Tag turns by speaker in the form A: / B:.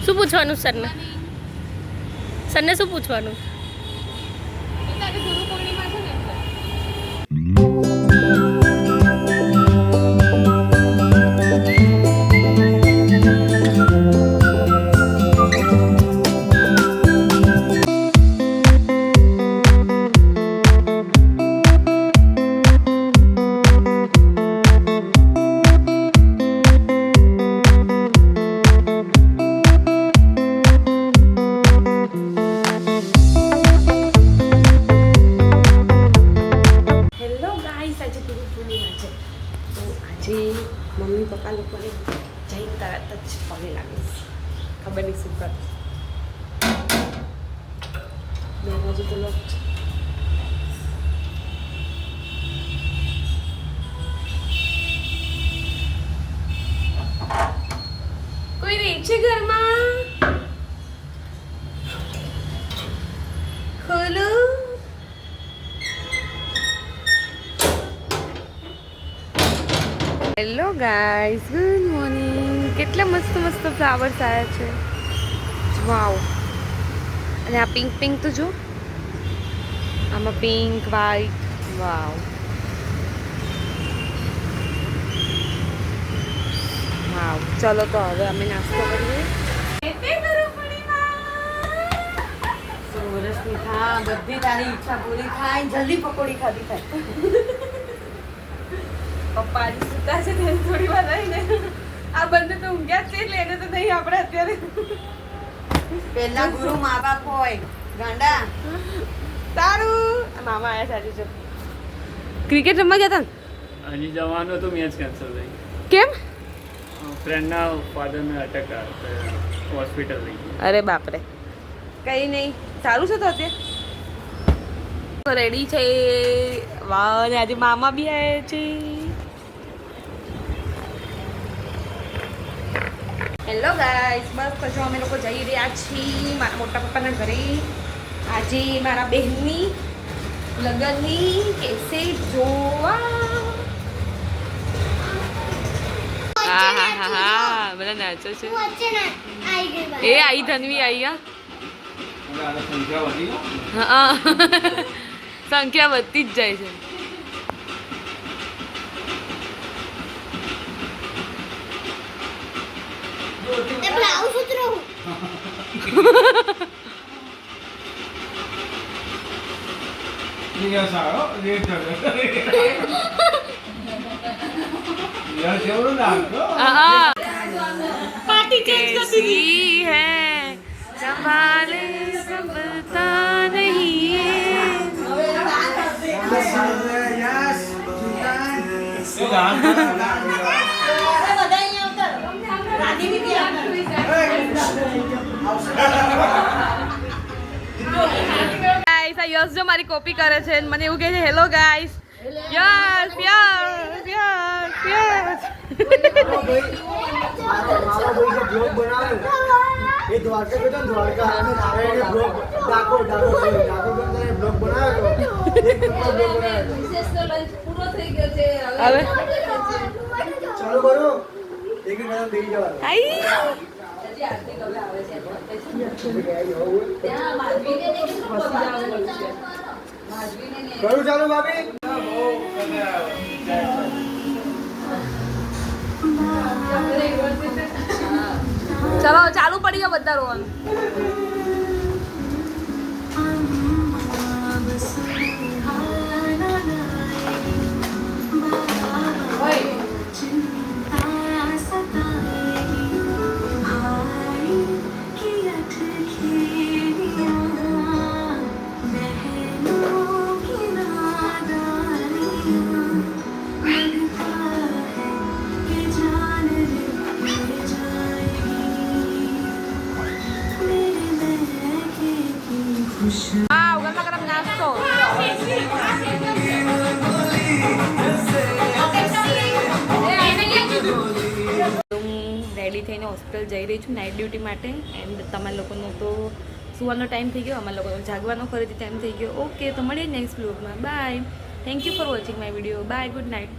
A: શું પૂછવાનું સરને? સરને શું પૂછવાનું? મમ્મી પપ્પા લોકોને જઈને તરત જ પગે લાગીશ. ખબર નહીં શું કર. બે બાજુ તો લોક કોઈ રહે છે ઘરમાં? ખોલો. Hello guys, good morning. કેટલા મસ્ત મસ્ત ફ્લાવર્સ આવ્યા છે. વાવ. અને આ પિંક પિંક તો જો, આમાં પિંક વ્હાઈટ. વાવ વાવ. ચલો તો હવે અમે નાસ્તો કરીએ. સુરસની ખા બધી તારી ઈચ્છા પૂરી થાય. જલ્દી પકોડી ખાધી થાય. પપ્પા આજે સુતા છે તેને થોડી વાર રહીને આ બંને તો ઊંઘ્યા જ છે એટલે એને તો નહીં આપણે અત્યારે. પહેલા ગુરુ મા બાપ હોય ગાંડા. તારું મામા આયા સાચું છે. ક્રિકેટ રમવા ગયા હતા ને?
B: હજી જવાનું હતું, મેચ કેન્સલ થઈ.
A: કેમ?
B: ફ્રેન્ડના ફાધરને અટેક આવ્યો, હોસ્પિટલ લઈ ગયો.
A: અરે બાપરે. કઈ નહીં, સારું છે તો અત્યારે રેડી છે. વાહ. અને આજે મામા બી આવ્યા છે. હેલો ગાઈસ, બસ પછી અમે લોકો જઈ રહ્યા છીએ મારા મોટા પપ્પાના ઘરે. આજે મારા બહેનની લગ્નની કેસેટ જોવા. હા હા હા હા, બધા નાચો છે. એ આઈ ધનવી આઈ. હા, સંખ્યા વધતી જ જાય છે. कैसी है संभाले संभलता नहीं. ગાઈસ, આ યસ જો મારી કોપી કરે છે. મને એવું કહે છે hello guys. Yes yes yes yes.
C: એ દ્વારકા ગયો તો દ્વારકા અને નારાયણે બ્લોગ ડાકો બ્લોગ બનાવ્યો હતો. એક બ્લોગ બનાવ્યો. વિશેષ તો લંચ પૂરો થઈ ગયો છે. હવે ચાલો કરો. એક ગરમ દઈ જવાનું. આઈ હજી આરતી કબે આવે છે. ત્યાં માધવીને ને કે પછી જવાનું છે. માધવીને ને કરું ચાલો ભાભી. ચલો ચાલુ પડી ગયો બધા રોવાનું. Wow, ganda ka ng nasto. Ready થઈને હોસ્પિટલ જઈ રહી છું નાઇટ ડ્યુટી માટે. એન્ડ તમારા લોકોનો તો સુવાનો ટાઈમ થઈ ગયો, અમારા લોકોનો જાગવાનો ફરીથી ટાઈમ થઈ ગયો. ઓકે, તો મળીએ નેક્સ્ટ વ્લોગમાં. Bye. Thank you for watching my video. Bye. Good night.